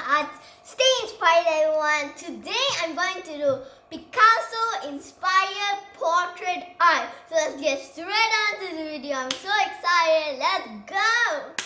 Art. Stay inspired, everyone. Today I'm going to do Picasso Inspired Portrait art. So let's get straight on to the video. I'm so excited. Let's go!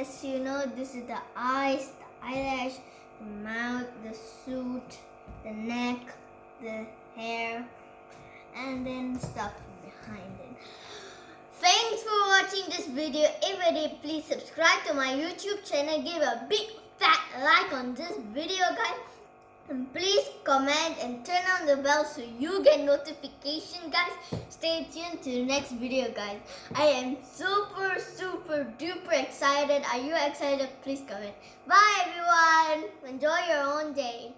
As you know, this is the eyes, the eyelash, the mouth, the suit, the neck, the hair, and then stuff behind it. Thanks for watching this video. If you did, please subscribe to my YouTube channel. Give a big fat like on this video, guys. And please comment and turn on the bell so you get notification, guys. Stay tuned to the next video, guys. I am super duper excited. Are you excited? Please comment. Bye everyone. Enjoy your own day.